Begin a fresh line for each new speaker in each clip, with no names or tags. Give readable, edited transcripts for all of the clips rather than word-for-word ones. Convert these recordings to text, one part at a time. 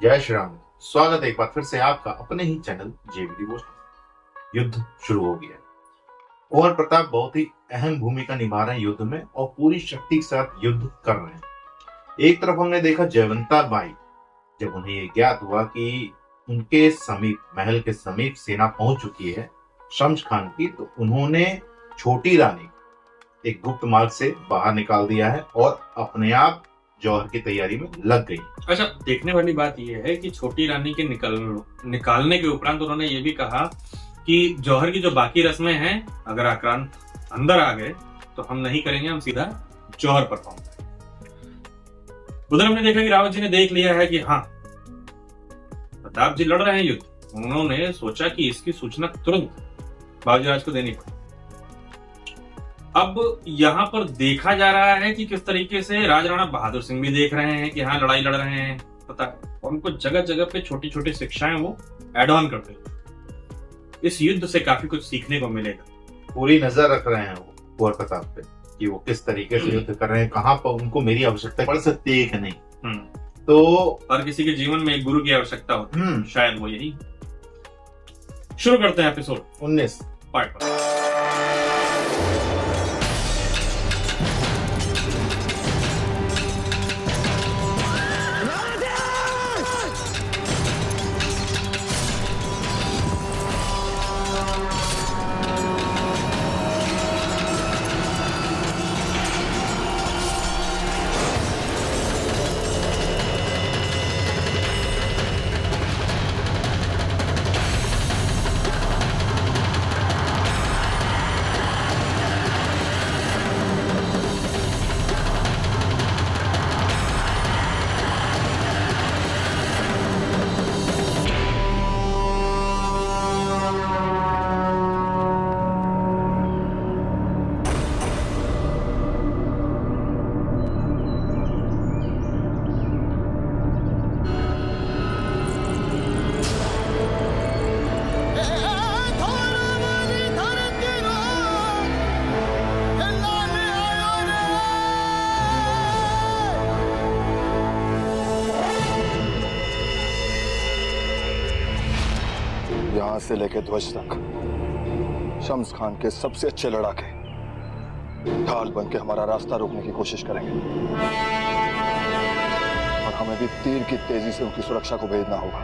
जय श्री राम। स्वागत है एक बार फिर से आपका अपने ही चैनल जेबी डिवोशनल। युद्ध शुरू हो गया है। कुंवर प्रताप बहुत ही अहम भूमिका निभा रहे हैं युद्ध में और पूरी शक्ति के साथ युद्ध कर रहे हैं। एक तरफ हमने देखा जयवंता बाई, जब उन्हें ये ज्ञात हुआ कि उनके समीप, महल के समीप सेना पहुंच चुकी है शम्स खान की, तो उन्होंने छोटी रानी एक गुप्त मार्ग से बाहर निकाल दिया है और अपने आप जौहर की तैयारी में लग गई।
अच्छा, देखने वाली बात यह है कि छोटी रानी के निकालने के उपरांत उन्होंने ये भी कहा कि जौहर की जो बाकी रस्में हैं, अगर आक्रांत अंदर आ गए तो हम नहीं करेंगे, हम सीधा जौहर पर पहुंचेंगे। उधर हमने देखा कि रावत जी ने देख लिया है कि हाँ, प्रताप जी लड़ रहे हैं युद्ध। उन्होंने सोचा कि इसकी सूचना तुरंत बाबूजी को देनी पड़ी। अब यहाँ पर देखा जा रहा है कि किस तरीके से राजराणा बहादुर सिंह भी देख रहे हैं कि हाँ, लड़ाई लड़ रहे हैं, पता है, और उनको जगह जगह पे छोटी छोटी शिक्षाएं वो एड ऑन करते हैं। इस युद्ध से काफी कुछ सीखने को मिलेगा।
पूरी नजर रख रहे हैं वो कुंवर प्रताप पे कि वो किस तरीके से युद्ध कर रहे हैं, कहाँ पर उनको मेरी आवश्यकता पड़ सकती है कि नहीं। तो
हर किसी के जीवन में एक गुरु की आवश्यकता होती है, शायद वो यही। शुरू करते हैं एपिसोड
19
पार्ट 1।
यहाँ से लेकर ध्वज तक शम्स खान के सबसे अच्छे लड़ाके ढाल बन के हमारा रास्ता रोकने की कोशिश करेंगे और हमें भी तीर की तेजी से उनकी सुरक्षा को भेजना होगा।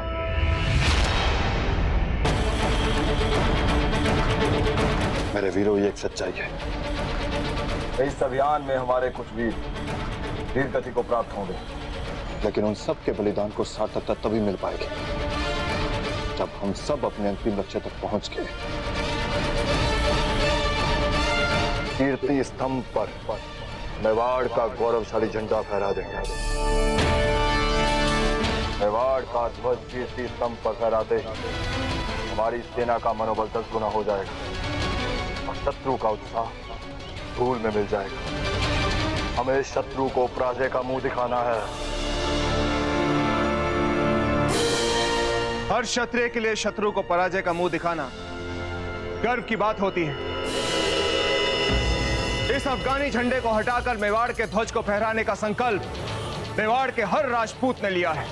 मेरे वीरों, ये एक सच्चाई है। इस अभियान में हमारे कुछ वीर गति को प्राप्त होंगे, लेकिन उन सब के बलिदान को सार्थकता तभी मिल पाएगी जब हम सब अपने अंतिम लक्ष्य तक पहुंच गए। कीर्ति स्तंभ पर मेवाड़ का गौरवशाली झंडा फहरा देंगे। मेवाड़ का ध्वज कीर्ति स्तंभ पर फहराते ही हमारी सेना का मनोबल 10 गुना हो जाएगा और शत्रु का उत्साह धूल में मिल जाएगा। हमें शत्रु को पराजय का मुंह दिखाना है।
हर क्षत्रिय के लिए शत्रु को पराजय का मुंह दिखाना गर्व की बात होती है। इस अफगानी झंडे को हटाकर मेवाड़ के ध्वज को फहराने का संकल्प मेवाड़ के हर राजपूत ने लिया है।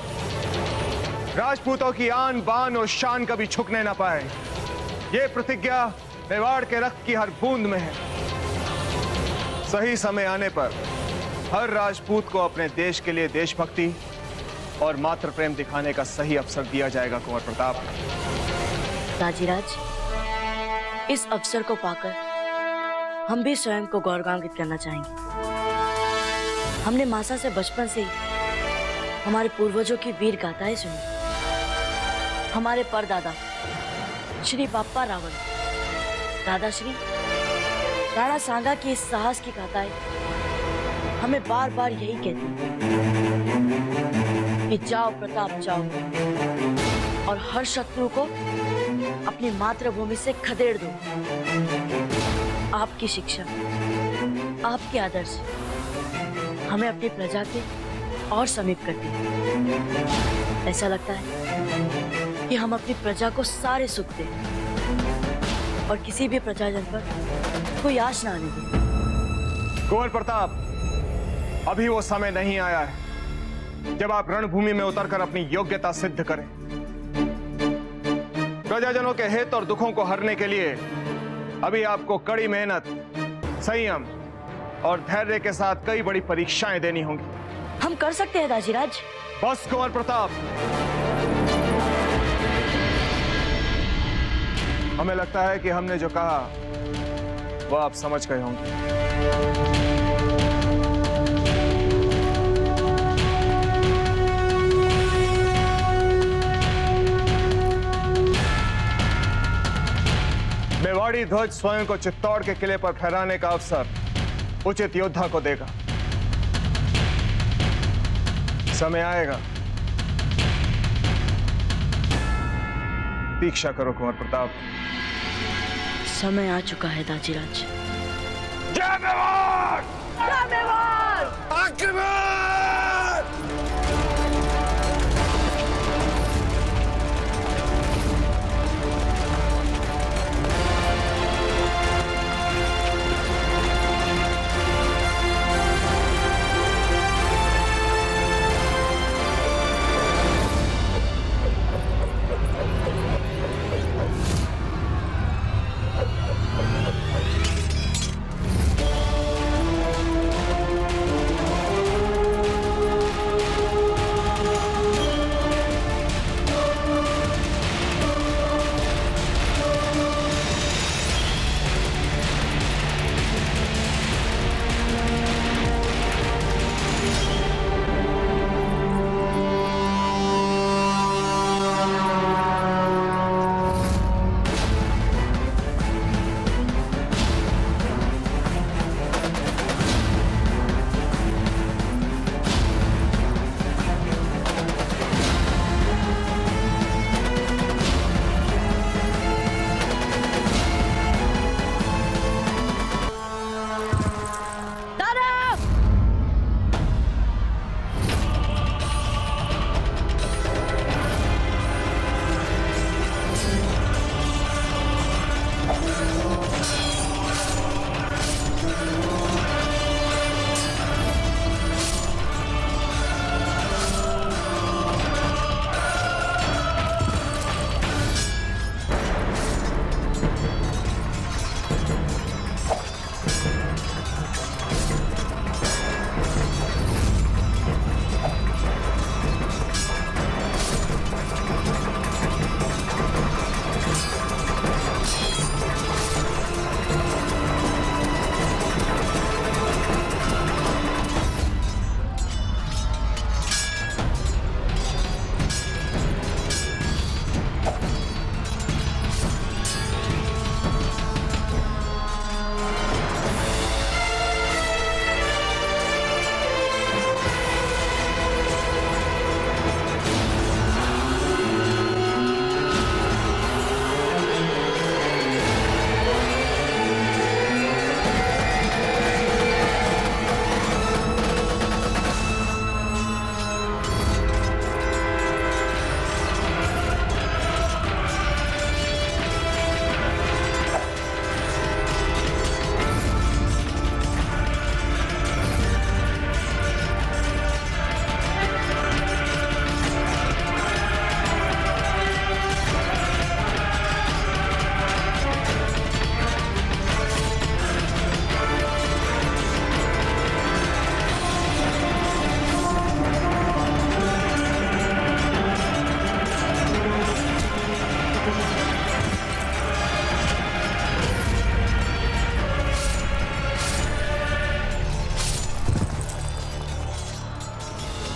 राजपूतों की आन बान और शान कभी झुकने ना पाए, ये प्रतिज्ञा मेवाड़ के रक्त की हर बूंद में है। सही समय आने पर हर राजपूत को अपने देश के लिए देशभक्ति और मातृ प्रेम दिखाने का सही अवसर दिया जाएगा। कुंवर प्रताप,
राजीराज, इस अवसर को पाकर हम भी स्वयं को गौरवान्वित करना चाहेंगे। हमने मासा से बचपन से ही हमारे पूर्वजों की वीर गाथाएं सुनी। हमारे परदादा श्री बाप्पा रावण, दादा श्री राणा सांगा की इस साहस की गाथाएं हमें बार बार यही कहती कि जाओ प्रताप जाओ और हर शत्रु को अपनी मातृभूमि से खदेड़ दो। आपकी शिक्षा, आपके आदर्श हमें अपनी प्रजा के और समीप करती है। ऐसा लगता है कि हम अपनी प्रजा को सारे सुख दें और किसी भी प्रजाजन पर कोई आश ना आने दें।
कुंवर प्रताप, अभी वो समय नहीं आया है जब आप रणभूमि में उतरकर अपनी योग्यता सिद्ध करें। प्रजाजनों के हित और दुखों को हरने के लिए अभी आपको कड़ी मेहनत, संयम और धैर्य के साथ कई बड़ी परीक्षाएं देनी होंगी।
हम कर सकते हैं दाजीराज।
बस कुंवर प्रताप, हमें लगता है कि हमने जो कहा वह आप समझ गए होंगे। मेवाड़ी ध्वज स्वयं को चित्तौड़ के किले पर फहराने का अवसर उचित योद्धा को देगा। समय आएगा, दीक्षा करो कुंवर प्रताप।
समय आ चुका है दाजीराज।
जय मेवाड़!
जय मेवाड़!
आक्रमण!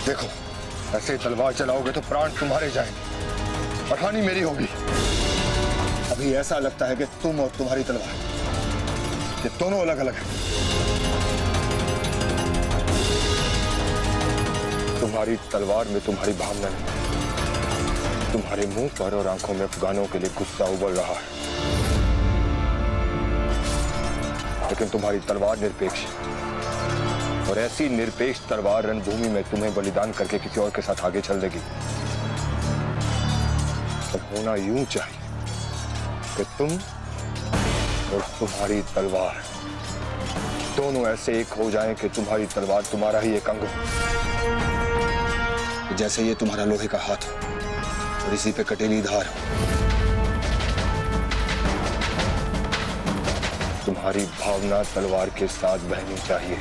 देखो, ऐसे तलवार चलाओगे तो प्राण तुम्हारे जाएंगे और हानि मेरी होगी। अभी ऐसा लगता है कि तुम और तुम्हारी तलवार ये दोनों अलग अलग हैं। तुम्हारी तलवार में तुम्हारी भावना नहीं, तुम्हारे मुंह पर और आंखों में अफगानों के लिए गुस्सा उबल रहा है, लेकिन तुम्हारी तलवार निरपेक्ष है। और ऐसी निरपेक्ष तलवार रणभूमि में तुम्हें बलिदान करके किसी और के साथ आगे चल देगी। पर होना यूं चाहिए कि तुम और तुम्हारी तलवार दोनों ऐसे एक हो जाएं कि तुम्हारी तलवार तुम्हारा ही एक अंग हो। कि जैसे ये तुम्हारा लोहे का हाथ हो और इसी पे कटेली धार हो। तुम्हारी भावना तलवार के साथ बहनी चाहिए,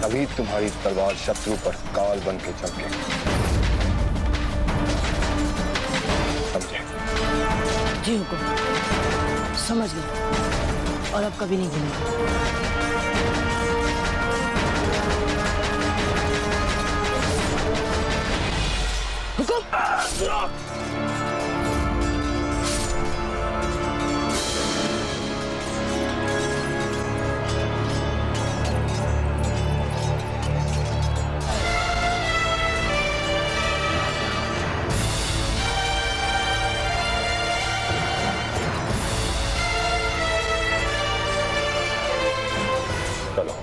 तभी तुम्हारी तलवार शत्रु पर काल बन के चमके। समझे?
जी हुकुम, समझ गए और अब कभी नहीं भूलूंगा।
चलो।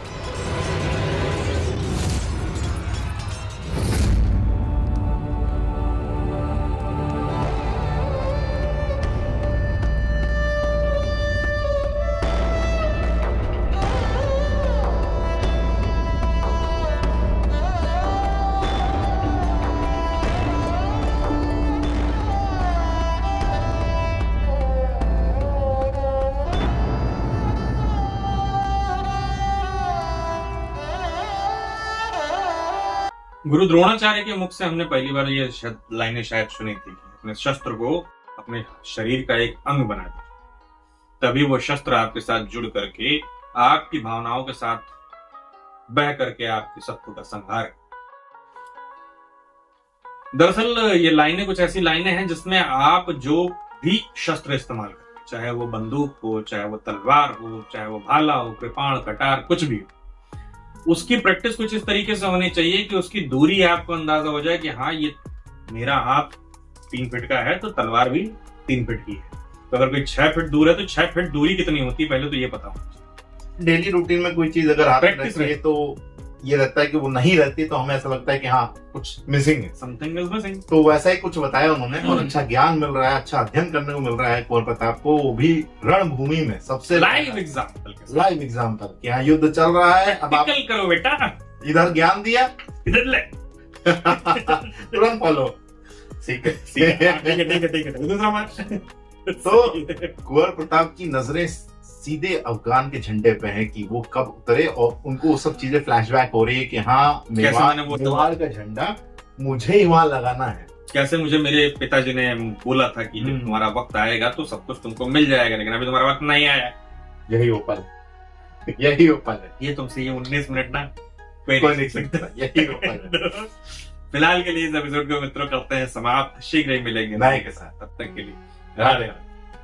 गुरु द्रोणाचार्य के मुख से हमने पहली बार ये लाइनें शायद सुनी थी कि अपने शस्त्र को अपने शरीर का एक अंग बना दीजिए, तभी वो शस्त्र आपके साथ जुड़ करके आपकी भावनाओं के साथ बह करके आपके शत्रु का संहार करे। दरअसल ये लाइनें कुछ ऐसी लाइनें हैं जिसमें आप जो भी शस्त्र इस्तेमाल करें, चाहे वो बंदूक हो, चाहे वो तलवार हो, चाहे वो भाला हो, कृपाण, कटार, कुछ भी हो, उसकी प्रैक्टिस कुछ इस तरीके से होनी चाहिए कि उसकी दूरी आपको अंदाजा हो जाए कि हाँ ये मेरा हाथ 3 फीट का है तो तलवार भी 3 फीट की है। तो अगर कोई 6 फीट दूर है तो 6 फीट दूरी कितनी होती है पहले तो ये पता हो।
डेली रूटीन में कोई चीज अगर हाथ में
Practice
रहती है तो ये रहता है कि वो नहीं रहती तो हमें ऐसा लगता है कि हाँ कुछ मिसिंग है।
Something is missing.
तो वैसा ही कुछ बताया उन्होंने और अच्छा ज्ञान मिल रहा है, अच्छा अध्ययन करने को मिल रहा है कुंवर प्रताप को, वो भी रणभूमि में सबसे
लाइव एग्जांपल के साथ।
लाइव एग्जाम्पल कि यहाँ युद्ध चल रहा है, अब आप
प्रैक्टिकल करो बेटा,
इधर ज्ञान दिया
इधर ले।
तुरंत फॉलो। ठीक है
ठीक है दूसरा मैच।
तो कुंवर प्रताप की नजरें सीधे अफगान के झंडे पे हैं कि वो कब उतरे और उनको वो सब चीजें फ्लैशबैक हो रही है कि हाँ मेवाड़ का झंडा मुझे ही वहां लगाना है।
कैसे मुझे मेरे पिताजी ने बोला था कि जब तुम्हारा वक्त आएगा तो सब कुछ तुमको मिल जाएगा, लेकिन अभी तुम्हारा वक्त नहीं आया।
यही वो पल, यही वो पल है।
ये तुमसे ये 19 मिनट ना
कोई नहीं सकता, यही वो पल है।
फिलहाल के लिए इस एपिसोड को मित्रों करते हैं समाप्त, शीघ्र ही मिलेंगे
नए के साथ।
तब तक के लिए
राधे।